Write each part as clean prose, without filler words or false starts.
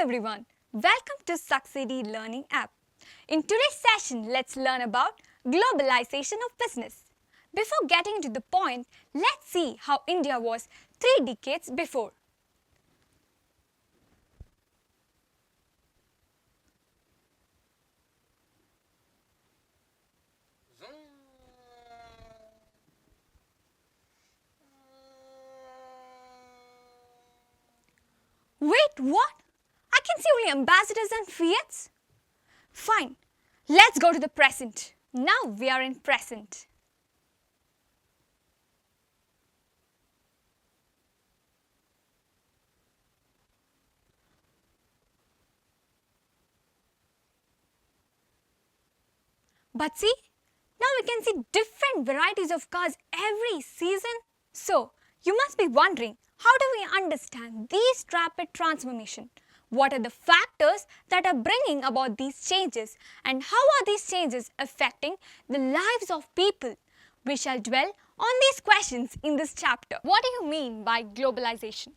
everyone, welcome to Succeed Learning app. In today's session, let's learn about globalization of business. Before getting to the point, let's see how India was 3 decades before. Wait, what? I can see only ambassadors and Fiats? Fine, let's go to the present. Now we are in present. But see, now we can see different varieties of cars every season. So, you must be wondering, how do we understand this rapid transformation? What are the factors that are bringing about these changes and how are these changes affecting the lives of people? We shall dwell on these questions in this chapter. What do you mean by globalization?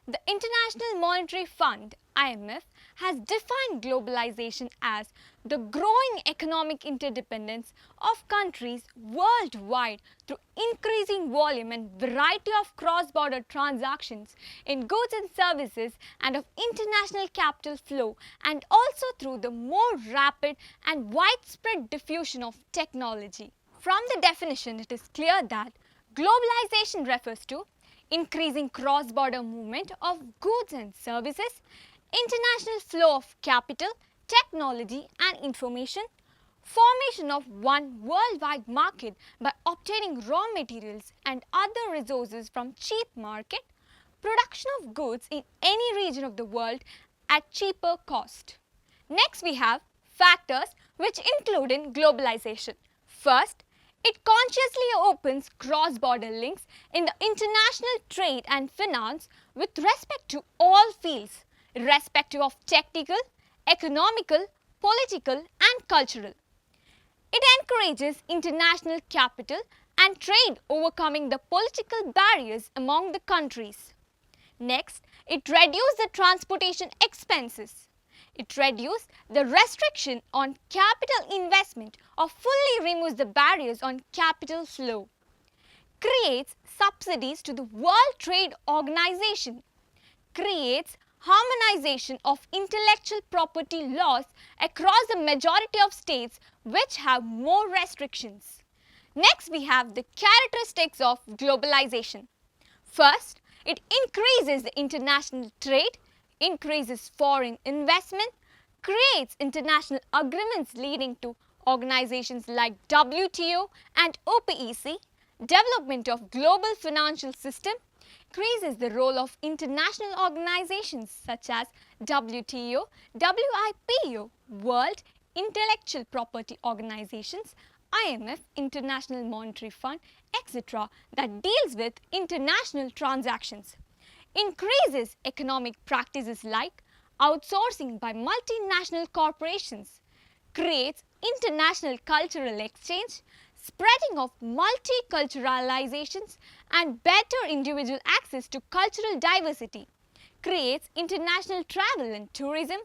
The International Monetary Fund (IMF) has defined globalization as the growing economic interdependence of countries worldwide through increasing volume and variety of cross-border transactions in goods and services and of international capital flow, and also through the more rapid and widespread diffusion of technology. From the definition, it is clear that globalization refers to increasing cross-border movement of goods and services, international flow of capital, technology and information, formation of one worldwide market by obtaining raw materials and other resources from cheap market, production of goods in any region of the world at cheaper cost. Next we have factors which include in globalization. First, it consciously opens cross-border links in the international trade and finance with respect to all fields, irrespective of technical, economical, political and cultural. It encourages international capital and trade, overcoming the political barriers among the countries. Next, it reduces the transportation expenses. It reduces the restriction on capital investment or fully removes the barriers on capital flow. Creates subsidies to the World Trade Organization. Creates harmonization of intellectual property laws across the majority of states which have more restrictions. Next we have the characteristics of globalization. First, it increases the international trade, increases foreign investment, creates international agreements leading to organizations like WTO and OPEC, development of global financial system, increases the role of international organizations such as WTO, WIPO, World Intellectual Property Organizations, IMF, International Monetary Fund, etc. that deals with international transactions. Increases economic practices like outsourcing by multinational corporations, creates international cultural exchange, spreading of multiculturalizations and better individual access to cultural diversity, creates international travel and tourism,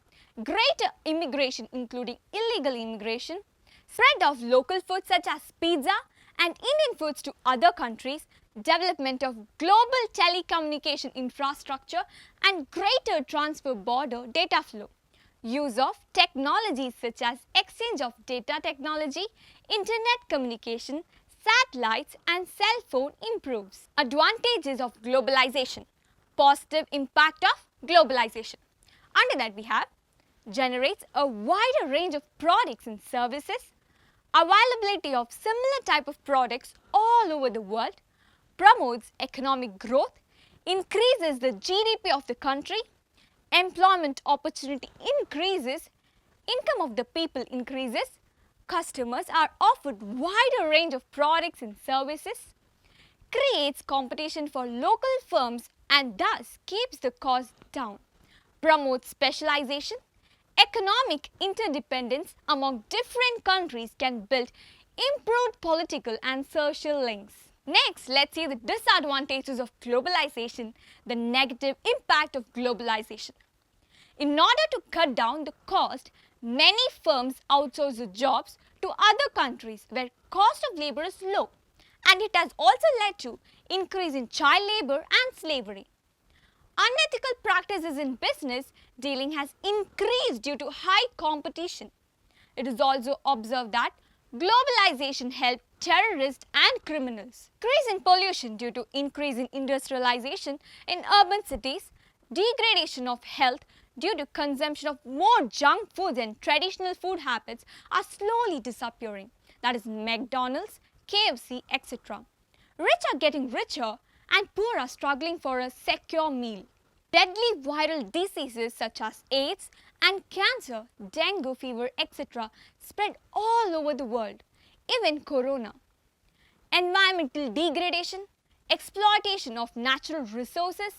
greater immigration including illegal immigration, spread of local foods such as pizza and Indian foods to other countries, development of global telecommunication infrastructure and greater transfer border data flow, use of technologies such as exchange of data technology, internet communication, satellites and cell phone improves. Advantages of globalization. Positive impact of globalization. Under that we have generates a wider range of products and services, availability of similar type of products all over the world, promotes economic growth, increases the GDP of the country, employment opportunity increases, income of the people increases, customers are offered wider range of products and services, creates competition for local firms and thus keeps the cost down, promotes specialization, economic interdependence among different countries can build improved political and social links. Next, let's see the disadvantages of globalization, the negative impact of globalization. In order to cut down the cost, many firms outsource the jobs to other countries where cost of labor is low, and it has also led to increase in child labor and slavery. Unethical practices in business dealing has increased due to high competition. It is also observed that globalization helped terrorists and criminals. Increase in pollution due to increase in industrialization in urban cities, degradation of health due to consumption of more junk foods and traditional food habits are slowly disappearing. That is McDonald's, KFC, etc. Rich are getting richer and poor are struggling for a secure meal. Deadly viral diseases such as AIDS and cancer, dengue fever, etc. spread all over the world, even corona. Environmental degradation, exploitation of natural resources,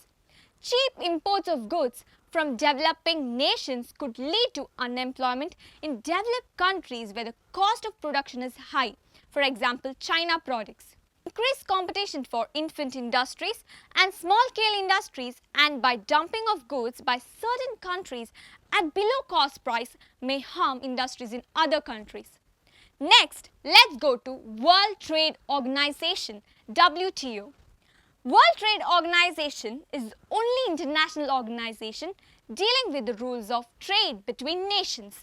cheap imports of goods from developing nations could lead to unemployment in developed countries where the cost of production is high, for example, China products. Increased competition for infant industries and small-scale industries and by dumping of goods by certain countries at below cost price may harm industries in other countries. Next, let's go to World Trade Organization, WTO. World Trade Organization is the only international organization dealing with the rules of trade between nations.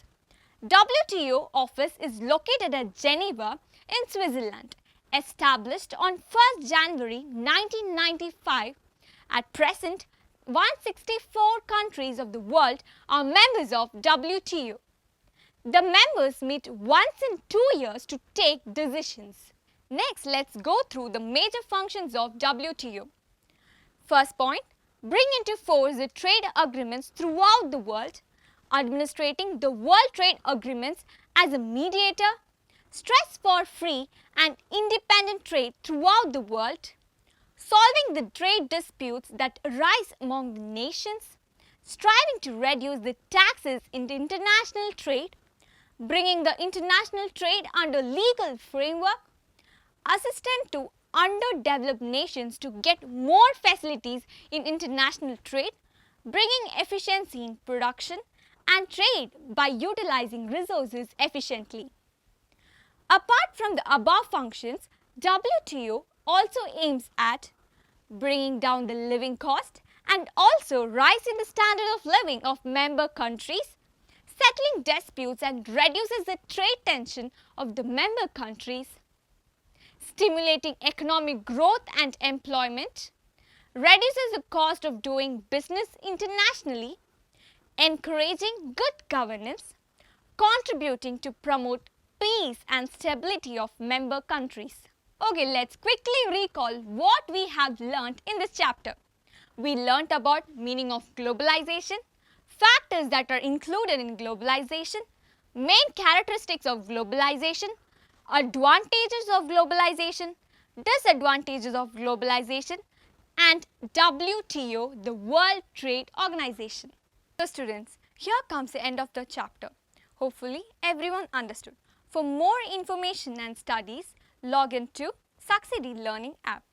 WTO office is located at Geneva in Switzerland. Established on 1st January 1995, at present 164 countries of the world are members of WTO. The members meet once in 2 years to take decisions. Next, let's go through the major functions of WTO. First point, bring into force the trade agreements throughout the world, administrating the World Trade Agreements as a mediator, stress for free and independent trade throughout the world, solving the trade disputes that arise among the nations, striving to reduce the taxes in the international trade, bringing the international trade under legal framework, assistant to underdeveloped nations to get more facilities in international trade, bringing efficiency in production and trade by utilizing resources efficiently. Apart from the above functions, WTO also aims at bringing down the living cost and also rising the standard of living of member countries, settling disputes and reduces the trade tension of the member countries, stimulating economic growth and employment, reduces the cost of doing business internationally, encouraging good governance, contributing to promote peace and stability of member countries. Okay, let's quickly recall what we have learnt in this chapter. We learnt about meaning of globalization, factors that are included in globalization, main characteristics of globalization, advantages of globalization, disadvantages of globalization, and WTO, the World Trade Organization. So students, here comes the end of the chapter. Hopefully everyone understood. For more information and studies, log into Succeed Learning app.